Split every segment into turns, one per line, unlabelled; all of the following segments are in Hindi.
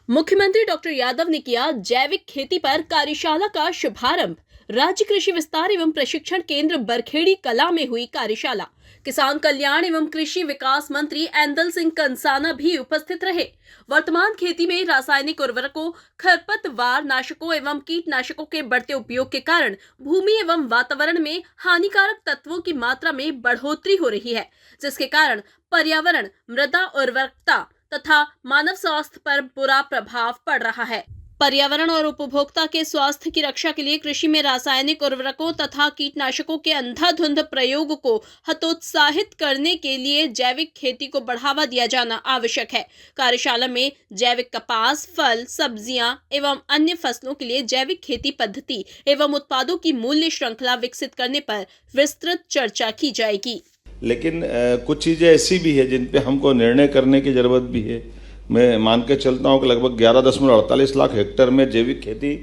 मुख्यमंत्री डॉक्टर यादव ने किया जैविक खेती पर कार्यशाला का शुभारंभ। राज्य कृषि विस्तार एवं प्रशिक्षण केंद्र बरखेड़ी कला में हुई कार्यशाला। किसान कल्याण एवं कृषि विकास मंत्री ऐंदल सिंह कंसाना भी उपस्थित रहे। वर्तमान खेती में रासायनिक उर्वरकों, खरपतवार नाशकों एवं कीटनाशकों के बढ़ते उपयोग के कारण भूमि एवं वातावरण में हानिकारक तत्वों की मात्रा में बढ़ोतरी हो रही है, जिसके कारण पर्यावरण, मृदा उर्वरकता तथा मानव स्वास्थ्य पर बुरा प्रभाव पड़ रहा है। पर्यावरण और उपभोक्ता के स्वास्थ्य की रक्षा के लिए कृषि में रासायनिक उर्वरकों तथा कीटनाशकों के अंधाधुंध प्रयोग को हतोत्साहित करने के लिए जैविक खेती को बढ़ावा दिया जाना आवश्यक है। कार्यशाला में जैविक कपास, फल, सब्जियां एवं अन्य फसलों के लिए जैविक खेती पद्धति एवं उत्पादों की मूल्य श्रृंखला विकसित करने पर विस्तृत चर्चा की जाएगी।
लेकिन कुछ चीज़ें ऐसी भी है जिन पे हमको निर्णय करने की ज़रूरत भी है। मैं मान के चलता हूँ कि लगभग 11.48 लाख हेक्टेयर में जैविक खेती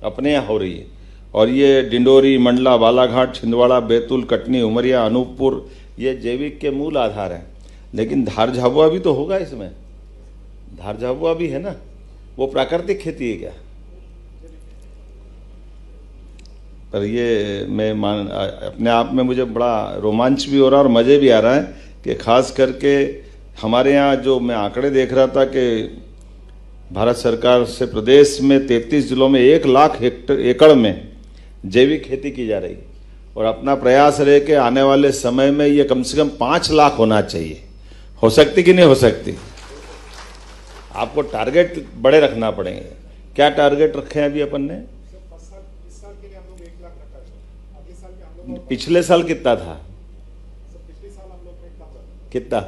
अपने यहाँ हो रही है और ये डिंडोरी, मंडला, बालाघाट, छिंदवाड़ा, बैतूल, कटनी, उमरिया, अनूपपुर ये जैविक के मूल आधार हैं। लेकिन धार झाबुआ भी तो होगा, इसमें धार झाबुआ भी है ना, वो प्राकृतिक खेती है क्या? पर ये मैं अपने आप में मुझे बड़ा रोमांच भी हो रहा है और मज़े भी आ रहा है कि खास करके हमारे यहाँ जो मैं आंकड़े देख रहा था कि भारत सरकार से प्रदेश में 33 जिलों में 1 लाख एकड़ में जैविक खेती की जा रही है और अपना प्रयास रहे कि आने वाले समय में ये कम से कम 5 लाख होना चाहिए। हो सकती कि नहीं हो सकती? आपको टारगेट बड़े रखना पड़ेंगे। क्या टारगेट रखे हैं अभी अपन ने? पिछले साल कितना था? कितना?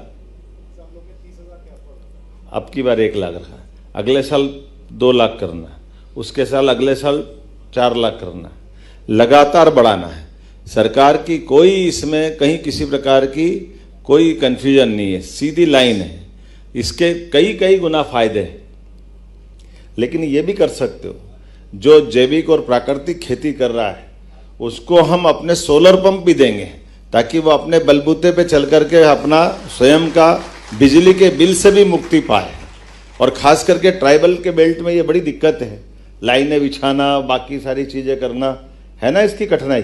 अब की बार 1 लाख रखा, अगले साल 2 लाख करना, उसके साल अगले साल 4 लाख करना, लगातार बढ़ाना है। सरकार की कोई इसमें कहीं किसी प्रकार की कोई कंफ्यूजन नहीं है, सीधी लाइन है। इसके कई कई गुना फायदे हैं। लेकिन ये भी कर सकते हो, जो जैविक और प्राकृतिक खेती कर रहा है उसको हम अपने सोलर पंप भी देंगे ताकि वो अपने बलबूते पे चल करके अपना स्वयं का बिजली के बिल से भी मुक्ति पाए। और ख़ास करके ट्राइबल के बेल्ट में ये बड़ी दिक्कत है, लाइनें बिछाना, बाकी सारी चीज़ें करना है ना, इसकी कठिनाई।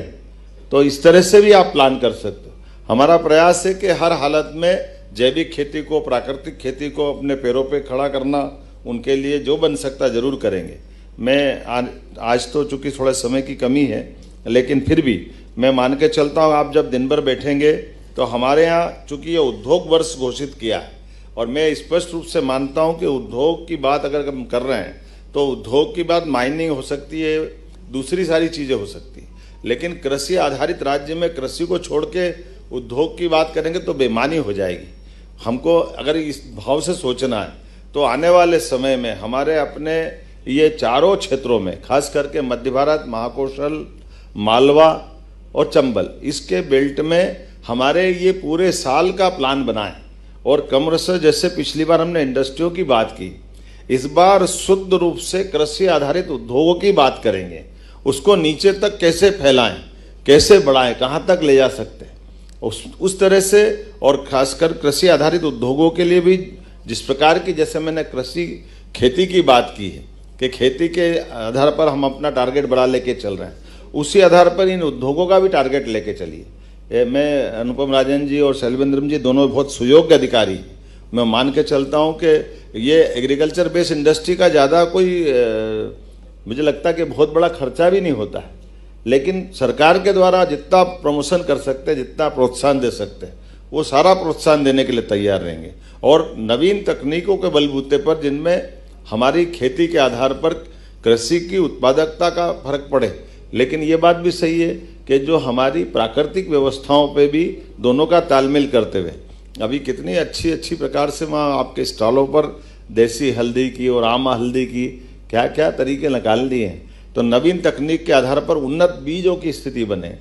तो इस तरह से भी आप प्लान कर सकते हो। हमारा प्रयास है कि हर हालत में जैविक खेती को, प्राकृतिक खेती को अपने पैरों पे खड़ा करना, उनके लिए जो बन सकता ज़रूर करेंगे। मैं आज तो चूँकि थोड़ा समय की कमी है, लेकिन फिर भी मैं मान के चलता हूँ आप जब दिन भर बैठेंगे तो हमारे यहाँ चूँकि ये उद्योग वर्ष घोषित किया है और मैं स्पष्ट रूप से मानता हूँ कि उद्योग की बात अगर हम कर रहे हैं तो उद्योग की बात माइनिंग हो सकती है, दूसरी सारी चीज़ें हो सकती है, लेकिन कृषि आधारित राज्य में कृषि को छोड़ के उद्योग की बात करेंगे तो बेईमानी हो जाएगी। हमको अगर इस भाव से सोचना है तो आने वाले समय में हमारे अपने ये चारों क्षेत्रों में, खास करके मध्य भारत, महाकौशल, मालवा और चंबल, इसके बेल्ट में हमारे ये पूरे साल का प्लान बनाएं और कमर से, जैसे पिछली बार हमने इंडस्ट्रियों की बात की, इस बार शुद्ध रूप से कृषि आधारित उद्योगों की बात करेंगे। उसको नीचे तक कैसे फैलाएं, कैसे बढ़ाएं, कहाँ तक ले जा सकते हैं उस तरह से। और खासकर कृषि आधारित उद्योगों के लिए भी जिस प्रकार की, जैसे मैंने कृषि खेती की बात की है कि खेती के आधार पर हम अपना टारगेट बढ़ा लेके चल रहे हैं, उसी आधार पर इन उद्योगों का भी टारगेट लेके चलिए। मैं अनुपम राजन जी और शैलेंद्र जी दोनों बहुत सुयोग्य अधिकारी, मैं मान के चलता हूँ कि ये एग्रीकल्चर बेस्ड इंडस्ट्री का ज़्यादा कोई मुझे लगता है कि बहुत बड़ा खर्चा भी नहीं होता है, लेकिन सरकार के द्वारा जितना प्रमोशन कर सकते हैं, जितना प्रोत्साहन दे सकते हैं, वो सारा प्रोत्साहन देने के लिए तैयार रहेंगे। और नवीन तकनीकों के बलबूते पर जिनमें हमारी खेती के आधार पर कृषि की उत्पादकता का फर्क पड़े, लेकिन ये बात भी सही है कि जो हमारी प्राकृतिक व्यवस्थाओं पे भी दोनों का तालमेल करते हुए अभी कितनी अच्छी अच्छी प्रकार से वहाँ आपके स्टॉलों पर देसी हल्दी की और आमा हल्दी की क्या क्या तरीके निकाल दिए हैं। तो नवीन तकनीक के आधार पर उन्नत बीजों की स्थिति बने,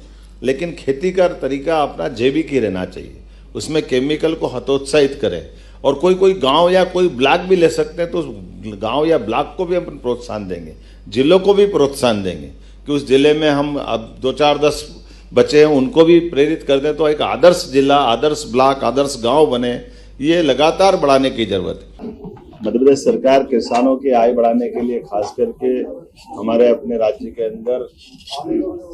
लेकिन खेती का तरीका अपना जैविक ही रहना चाहिए, उसमें केमिकल को हतोत्साहित करें। और कोई कोई गांव या कोई ब्लॉक भी ले सकते हैं तो उस गांव या ब्लॉक को भी हम प्रोत्साहन देंगे, जिलों को भी प्रोत्साहन देंगे कि उस जिले में हम अब 2-4-10 बच्चे हैं उनको भी प्रेरित कर दें तो एक आदर्श जिला, आदर्श ब्लॉक, आदर्श गांव बने। ये लगातार बढ़ाने की जरूरत है। मध्य प्रदेश सरकार किसानों की आय बढ़ाने के लिए खास करके हमारे अपने राज्य के अंदर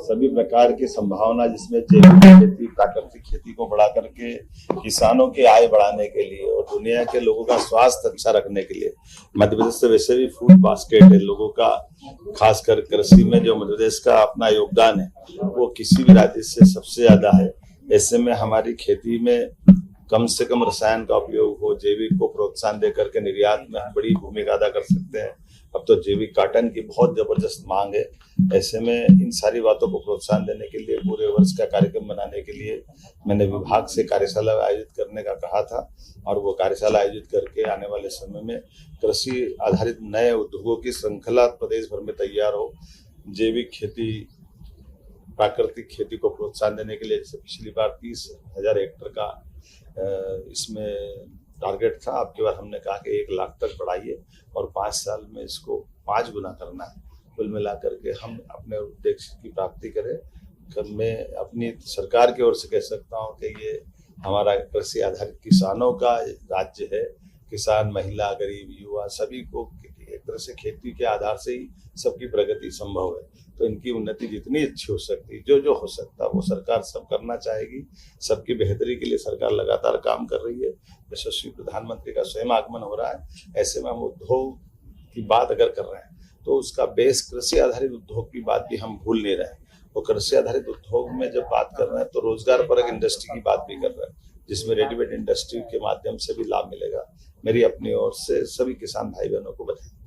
सभी प्रकार की संभावना जिसमें जैविक खेती, प्राकृतिक खेती को बढ़ा करके किसानों की आय बढ़ाने के लिए और दुनिया के लोगों का स्वास्थ्य अच्छा रखने के लिए मध्य प्रदेश से वैसे भी फूड बास्केट है लोगों का, खासकर कृषि में जो मध्य प्रदेश का अपना योगदान है वो किसी भी राज्य से सबसे ज्यादा है। ऐसे में हमारी खेती में कम से कम रसायन का उपयोग हो, जैविक को प्रोत्साहन देकर के निर्यात में बड़ी भूमिका अदा कर सकते हैं। अब तो जैविक कॉटन की बहुत जबरदस्त मांग है। ऐसे में इन सारी बातों को प्रोत्साहन देने के लिए पूरे वर्ष का कार्यक्रम बनाने के लिए मैंने विभाग से कार्यशाला आयोजित करने का कहा था और वो कार्यशाला आयोजित करके आने वाले समय में कृषि आधारित नए उद्योगों की श्रृंखला प्रदेश भर में तैयार हो। जैविक खेती, प्राकृतिक खेती को प्रोत्साहन देने के लिए जैसे पिछली बार 30,000 हेक्टेयर का इसमें टारगेट था, अब की बार हमने कहा कि 1 लाख तक बढ़ाइए और 5 साल में इसको 5 गुना करना है। कुल मिलाकर के हम अपने उद्देश्य की प्राप्ति करें। मैं अपनी सरकार की ओर से कह सकता हूँ कि ये हमारा कृषि आधारित किसानों का राज्य है। किसान, महिला, गरीब, युवा सभी को एक तरह से खेती के आधार से ही सबकी प्रगति संभव है। तो इनकी उन्नति जितनी अच्छी हो सकती, जो हो सकता वो सरकार सब करना चाहेगी। सबकी बेहतरी के लिए सरकार लगातार काम कर रही है। यशस्वी प्रधानमंत्री का स्वयं आगमन हो रहा है। ऐसे में हम उद्योग की बात अगर कर रहे हैं तो उसका बेस कृषि आधारित उद्योग की बात भी हम भूल नहीं रहे। वो कृषि आधारित उद्योग में जब बात कर रहे हैं तो रोजगार परक इंडस्ट्री की बात भी कर रहे हैं, जिसमें रेडीमेड इंडस्ट्री के माध्यम से भी लाभ मिलेगा। मेरी अपनी ओर से सभी किसान भाई बहनों को बधाई।